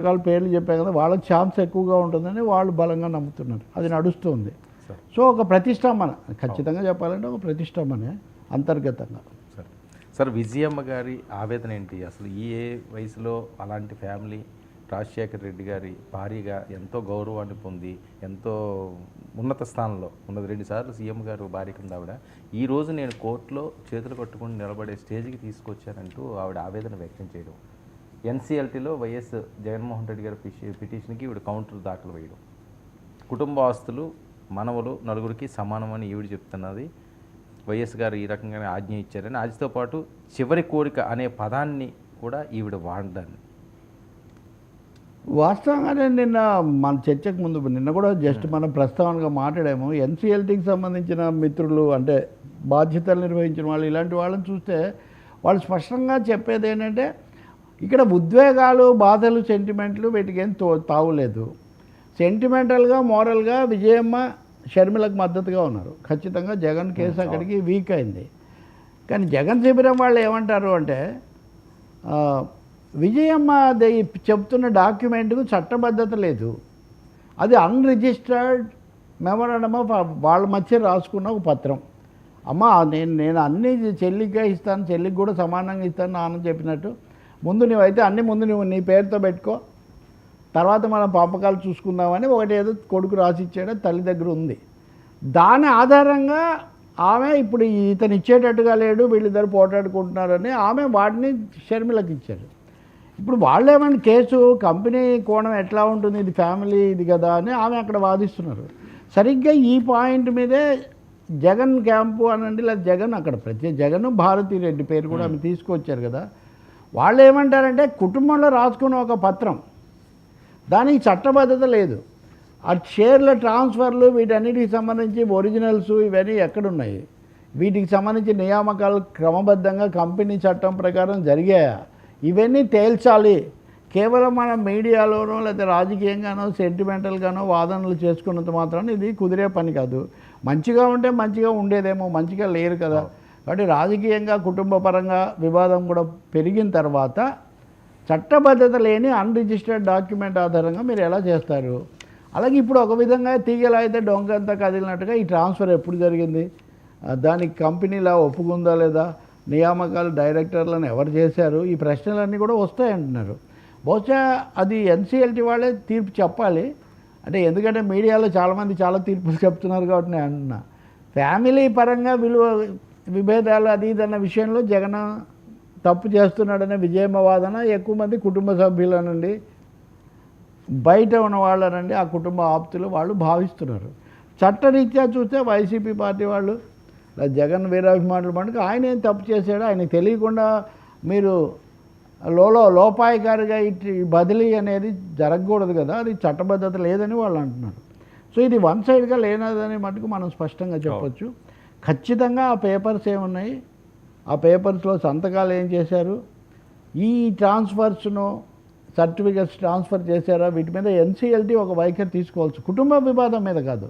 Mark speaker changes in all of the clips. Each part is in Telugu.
Speaker 1: రకాల పేర్లు చెప్పాం కదా, వాళ్ళకి ఛాన్స్ ఎక్కువగా ఉంటుందని వాళ్ళు బలంగా నమ్ముతున్నారు. అది నడుస్తుంది. సో ఒక ప్రతిష్టంభన, ఖచ్చితంగా చెప్పాలంటే ఒక ప్రతిష్టంభనే అంతర్గతంగా.
Speaker 2: సార్ విజయమ్మ గారి ఆవేదన ఏంటి? అసలు ఈ ఏ వయసులో అలాంటి ఫ్యామిలీ రాజశేఖర రెడ్డి గారి భార్యగా ఎంతో గౌరవాన్ని పొంది ఎంతో ఉన్నత స్థానంలో ఉన్నది, 2 సార్లు సీఎం గారు భార్య కింద ఆవిడ, ఈరోజు నేను కోర్టులో చేతులు కట్టుకుని నిలబడే స్టేజ్కి తీసుకొచ్చానంటూ ఆవిడ ఆవేదన వ్యక్తం చేయడం, ఎన్సీఎల్టీలో వైఎస్ జగన్మోహన్ రెడ్డి గారి పిటిషన్కి ఈవిడ కౌంటర్ దాఖలు వేయడం, కుటుంబ ఆస్తులు మనవలు నలుగురికి సమానమని ఈవిడ చెప్తున్నది, వైఎస్ గారు ఈ రకంగానే ఆజ్ఞ ఇచ్చారని, ఆజ్ఞతో పాటు చివరి కోరిక అనే పదాన్ని కూడా ఈవిడ వాడడాన్ని.
Speaker 1: వాస్తవంగానే నిన్న మన చర్చకు ముందు నిన్న కూడా జస్ట్ మనం ప్రస్తావనగా మాట్లాడాము. ఎన్సీఎల్టీకి సంబంధించిన మిత్రులు, అంటే బాధ్యతలు నిర్వహించిన వాళ్ళు, ఇలాంటి వాళ్ళని చూస్తే వాళ్ళు స్పష్టంగా చెప్పేది ఏంటంటే ఇక్కడ ఉద్వేగాలు, బాధలు, సెంటిమెంట్లు వీటికి ఏం తావులేదు. సెంటిమెంటల్గా, మోరల్గా విజయమ్మ షర్మిలకు మద్దతుగా ఉన్నారు. ఖచ్చితంగా జగన్ కేసు అక్కడికి వీక్ అయింది. కానీ జగన్ శిబిరం వాళ్ళు ఏమంటారు అంటే విజయమ్మ చెప్తున్న డాక్యుమెంట్కు చట్టబద్ధత లేదు, అది అన్రిజిస్టర్డ్ మెమోరాండమ్ ఆఫ్ వాళ్ళ మధ్య రాసుకున్న ఒక పత్రం. అమ్మ నేను అన్నీ చెల్లిగా ఇస్తాను, చెల్లికి కూడా సమానంగా ఇస్తాను నాన్న చెప్పినట్టు, ముందు నువ్వైతే అన్నీ ముందు నువ్వు నీ పేరుతో పెట్టుకో, తర్వాత మనం పంపకాలు చూసుకుందామని ఒకటి ఏదో కొడుకు రాసిచ్చాడో తల్లి దగ్గర ఉంది. దాని ఆధారంగా ఆమె ఇప్పుడు ఇతను ఇచ్చేటట్టుగా లేడు, వీళ్ళిద్దరు పోటాడుకుంటున్నారని ఆమె వాటిని షర్మిలకు ఇచ్చారు. ఇప్పుడు వాళ్ళు ఏమైనా కేసు కంపెనీ కోణం ఎట్లా ఉంటుంది, ఇది ఫ్యామిలీ ఇది కదా అని ఆమె అక్కడ వాదిస్తున్నారు. సరిగ్గా ఈ పాయింట్ మీదే జగన్ క్యాంపు అనండి, లేదా జగన్ అక్కడ జగన్ భారతిరెడ్డి పేరు కూడా ఆమె తీసుకొచ్చారు కదా, వాళ్ళు ఏమంటారంటే కుటుంబంలో రాసుకున్న ఒక పత్రం, దానికి చట్టబద్ధత లేదు, ఆ షేర్ల ట్రాన్స్ఫర్లు వీటన్నిటికి సంబంధించి ఒరిజినల్స్ ఇవన్నీ ఎక్కడున్నాయి, వీటికి సంబంధించి నియామకాలు క్రమబద్ధంగా కంపెనీ చట్టం ప్రకారం జరిగాయా, ఇవన్నీ తేల్చాలి. కేవలం మన మీడియాలోనో లేదా రాజకీయంగానో సెంటిమెంటల్గానో వాదనలు చేసుకున్నంత మాత్రాన ఇది కుదిరే పని కాదు. మంచిగా ఉంటే మంచిగా ఉండేదేమో, మంచిగా లేరు కదా. కాబట్టి రాజకీయంగా కుటుంబ పరంగా వివాదం కూడా పెరిగిన తర్వాత చట్టబద్ధత లేని అన్రిజిస్టర్డ్ డాక్యుమెంట్ ఆధారంగా మీరు ఎలా చేస్తారు? అలాగే ఇప్పుడు ఒక విధంగా తీగలా అయితే డొంకంతా కదిలినట్టుగా ఈ ట్రాన్స్ఫర్ ఎప్పుడు జరిగింది, దానికి కంపెనీలా ఒప్పుకుందా లేదా, నియామకాలు డైరెక్టర్లను ఎవరు చేశారు, ఈ ప్రశ్నలన్నీ కూడా వస్తాయంటున్నారు. బహుశా అది ఎన్సీఎల్టీ వాళ్ళే తీర్పు చెప్పాలి. అంటే ఎందుకంటే మీడియాలో చాలామంది చాలా తీర్పులు చెప్తున్నారు కాబట్టి నేను అంటున్నా. ఫ్యామిలీ పరంగా విభేదాలు అది ఇదన్న విషయంలో జగన్ తప్పు చేస్తున్నాడనే విజయమ్మ వాదన ఎక్కువ మంది కుటుంబ సభ్యుల నుండి, బయట ఉన్న వాళ్ళనండి, ఆ కుటుంబ ఆప్తులు వాళ్ళు భావిస్తున్నారు. చట్టరీత్యా చూస్తే వైసీపీ పార్టీ వాళ్ళు జగన్ వీరాభిమానులు మటుకు ఆయన ఏం తప్పు చేశాడో ఆయనకు తెలియకుండా మీరు లోపాయకారిగా ఇటు బదిలీ అనేది జరగకూడదు కదా, అది చట్టబద్ధత లేదని వాళ్ళు అంటున్నారు. సో ఇది వన్ సైడ్గా లేనదని మటుకు మనం స్పష్టంగా చెప్పొచ్చు. ఖచ్చితంగా ఆ పేపర్స్ ఏమున్నాయి, ఆ పేపర్స్లో సంతకాలు ఏం చేశారు, ఈ ట్రాన్స్ఫర్స్ను సర్టిఫికెట్స్ ట్రాన్స్ఫర్ చేశారా, వీటి మీద ఎన్సీఎల్టీ ఒక వైఖరి తీసుకోవచ్చు. కుటుంబ వివాదం మీద కాదు,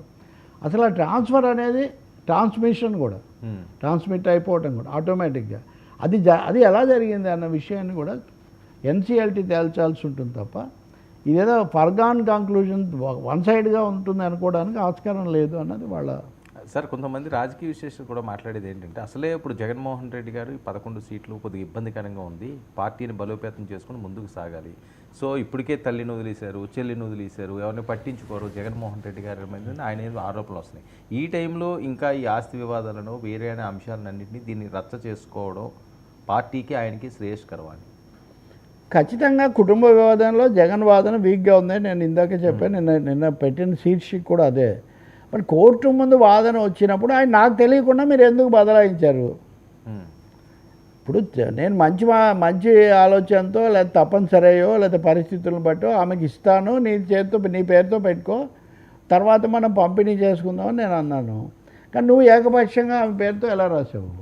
Speaker 1: అసలు ఆ ట్రాన్స్ఫర్ అనేది ట్రాన్స్మిషన్ కూడా, ట్రాన్స్మిట్ అయిపోవటం కూడా ఆటోమేటిక్గా అది ఎలా జరిగింది అన్న విషయాన్ని కూడా ఎన్సీఎల్టీ తేల్చాల్సి ఉంటుంది తప్ప ఇదేదో ఫర్గాన్ కంక్లూజన్ వన్ సైడ్గా ఉంటుంది అనుకోవడానికి ఆస్కారం లేదు అన్నది వాళ్ళ.
Speaker 2: సార్ కొంతమంది రాజకీయ విశ్లేషకులు కూడా మాట్లాడేది ఏంటంటే అసలే ఇప్పుడు జగన్మోహన్ రెడ్డి గారు 11 సీట్లు కొద్దిగా ఇబ్బందికరంగా ఉంది, పార్టీని బలోపేతం చేసుకుని ముందుకు సాగాలి. సో ఇప్పటికే తల్లిని వదిలేశారు, చెల్లిని వదిలేశారు, ఎవరిని పట్టించుకోరు జగన్మోహన్ రెడ్డి గారి మీద ఆయన ఏదో ఆరోపణలు వస్తున్నాయి. ఈ టైంలో ఇంకా ఈ ఆస్తి వివాదాలను వేరే అనే అంశాలన్నింటినీ దీన్ని రచ్చ చేసుకోవడం పార్టీకి ఆయనకి శ్రేయస్కరమని.
Speaker 1: ఖచ్చితంగా కుటుంబ వివాదంలో జగన్ వాదన వీక్గా ఉందని నేను ఇందాక చెప్పాను. నిన్న పెట్టిన శీర్షిక కూడా అదే. మరి కోర్టు ముందు వాదన వచ్చినప్పుడు ఆయన నాకు తెలియకుండా మీరు ఎందుకు బదలాయించారు? ఇప్పుడు నేను మంచి ఆలోచనతో లేదా తప్పనిసరియో లేదా పరిస్థితులను బట్టో ఆమెకి ఇస్తాను, నీ పేరుతో పెట్టుకో, తర్వాత మనం పంపిణీ చేసుకుందామని నేను అన్నాను. కానీ నువ్వు ఏకపక్షంగా ఆమె పేరుతో ఎలా రాసావు?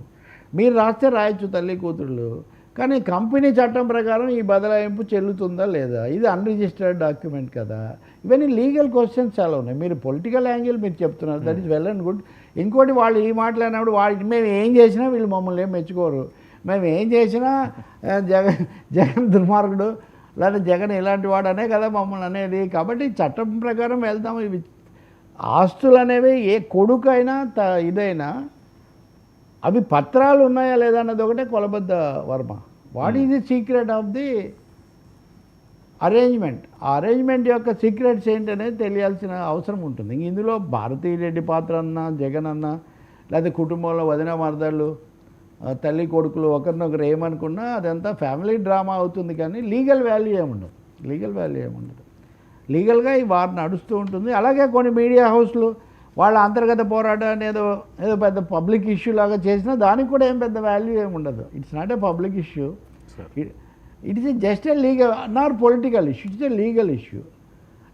Speaker 1: మీరు రాస్తే రాయొచ్చు తల్లి కూతుళ్ళు, కానీ కంపెనీ చట్టం ప్రకారం ఈ బదలాయింపు చెల్లుతుందా లేదా, ఇది అన్రిజిస్టర్డ్ డాక్యుమెంట్ కదా. ఇవన్నీ లీగల్ క్వశ్చన్స్ చాలా ఉన్నాయి. మీరు పొలిటికల్ యాంగిల్ మీరు చెప్తున్నారు, that is well and good. ఇంకోటి వాళ్ళు ఈ మాట్లాడినప్పుడు మేము ఏం చేసినా వీళ్ళు మమ్మల్ని ఏం మెచ్చుకోరు, మేము ఏం చేసినా జగన్ దుర్మార్గుడు లేదా జగన్ ఇలాంటి వాడనే కదా మమ్మల్ని అనేది. కాబట్టి చట్టం ప్రకారం వెళ్తాం. ఇవి ఆస్తులు అనేవి ఏ కొడుకైనా ఇదైనా అవి పత్రాలు ఉన్నాయా లేదా అన్నది ఒకటే కొలబద్ద Varma. What is the secret of the arrangement? ఆ అరేంజ్మెంట్ యొక్క సీక్రెట్స్ ఏంటనేది తెలియాల్సిన అవసరం ఉంటుంది. ఇందులో భారతీరెడ్డి పాత్ర అన్నా, జగన్ అన్నా, లేదా కుటుంబంలో వదిన మరదళ్ళు, తల్లి కొడుకులు ఒకరినొకరు ఏమనుకున్నా అదంతా ఫ్యామిలీ డ్రామా అవుతుంది. కానీ లీగల్ వాల్యూ ఏముండదు. లీగల్గా ఈ వార్ నడుస్తూ ఉంటుంది. అలాగే కొన్ని మీడియా హౌస్లు వాళ్ళ అంతర్గత పోరాటాన్ని ఏదో పెద్ద పబ్లిక్ ఇష్యూ లాగా చేసినా దానికి కూడా ఏం పెద్ద వాల్యూ ఏమి ఉండదు. It's not a public issue, it is just a legal not political issue, it's a legal issue.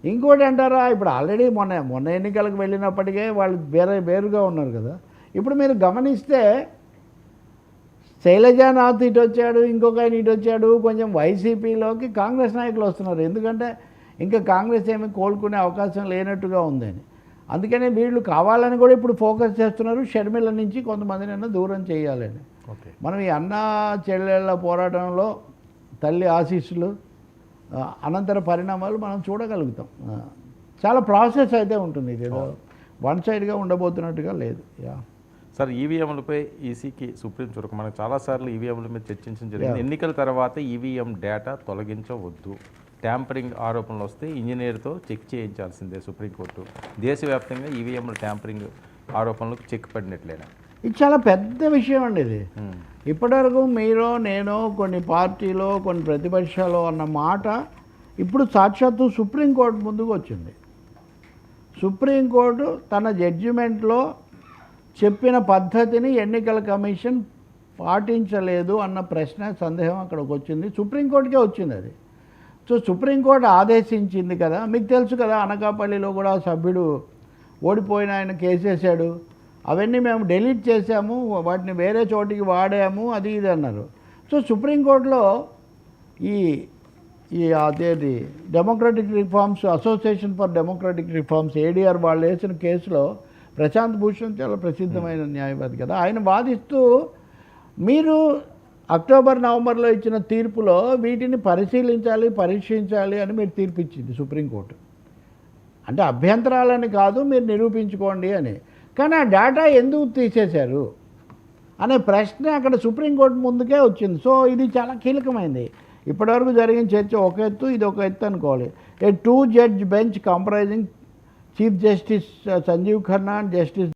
Speaker 1: ఇంకోటి అంటారా, ఇప్పుడు ఆల్రెడీ మొన్న ఎన్నికలకు వెళ్ళినప్పటికే వాళ్ళు వేరుగా ఉన్నారు కదా. ఇప్పుడు మీరు గమనిస్తే శైలజానాథ్ ఇటు వచ్చాడు, ఇంకొక ఆయన ఇటు వచ్చాడు. కొంచెం వైసీపీలోకి కాంగ్రెస్ నాయకులు వస్తున్నారు. ఎందుకంటే ఇంకా కాంగ్రెస్ ఏమీ కోలుకునే అవకాశం లేనట్టుగా ఉందని. అందుకనే వీళ్ళు కావాలని కూడా ఇప్పుడు ఫోకస్ చేస్తున్నారు షర్మిల నుంచి కొంతమందినైనా దూరం చేయాలని. మనం ఈ అన్నా చెల్లెళ్ళ పోరాటంలో తల్లి ఆశీస్సులు, అనంతర పరిణామాలు మనం చూడగలుగుతాం. చాలా ప్రాసెస్ అయితే ఉంటుంది. ఇది ఏదో వన్ సైడ్గా ఉండబోతున్నట్టుగా లేదు.
Speaker 2: సార్, ఈవీఎంలపై ఈసీకి సుప్రీం చురుకు. మనకు చాలాసార్లు ఈవీఎంల మీద చర్చించడం జరిగింది. ఎన్నికల తర్వాత ఈవీఎం డేటా తొలగించవద్దు, ట్యాంపరింగ్ ఆరోపణలు వస్తే ఇంజనీర్తో చెక్ చేయించాల్సిందే సుప్రీంకోర్టు. దేశవ్యాప్తంగా ఈవీఎంల ట్యాంపరింగ్ ఆరోపణలకు చెక్ పడినట్లేనా?
Speaker 1: ఇది చాలా పెద్ద విషయం అండి. ఇది ఇప్పటివరకు మీరు నేను కొన్ని పార్టీలో కొన్ని ప్రతిపక్షాలు అన్న మాట ఇప్పుడు సాక్షాత్తు సుప్రీంకోర్టు ముందుకు వచ్చింది. సుప్రీంకోర్టు తన జడ్జిమెంట్లో చెప్పిన పద్ధతిని ఎన్నికల కమిషన్ పాటించలేదు అన్న ప్రశ్న సందేహం అక్కడికి వచ్చింది. సుప్రీంకోర్టుకే వచ్చింది అది. సో సుప్రీంకోర్టు ఆదేశించింది కదా. మీకు తెలుసు కదా, అనకాపల్లిలో కూడా సభ్యుడు ఓడిపోయిన ఆయన కేసేసాడు. అవన్నీ మేము డిలీట్ చేసాము, వాటిని వేరే చోటికి వాడాము, అది ఇది అన్నారు. సో సుప్రీంకోర్టులో అదేది democratic reforms association for democratic reforms ADR వాళ్ళు వేసిన కేసులో ప్రశాంత్ భూషణ్ చాలా ప్రసిద్ధమైన న్యాయవాది కదా, ఆయన వాదిస్తూ మీరు అక్టోబర్ నవంబర్లో ఇచ్చిన తీర్పులో వీటిని పరీక్షించాలి అని మీరు తీర్పు ఇచ్చింది సుప్రీంకోర్టు. అంటే అభ్యంతరాలని కాదు, మీరు నిరూపించుకోండి అని. కానీ ఆ డేటా ఎందుకు తీసేశారు అనే ప్రశ్న అక్కడ సుప్రీంకోర్టు ముందుకే వచ్చింది. సో ఇది చాలా కీలకమైంది. ఇప్పటివరకు జరిగిన చర్చ ఒక ఎత్తు, ఇది ఒక ఎత్తు అనుకోవాలి. A 2 judge bench comprising chief justice Sanjiv Khanna and justice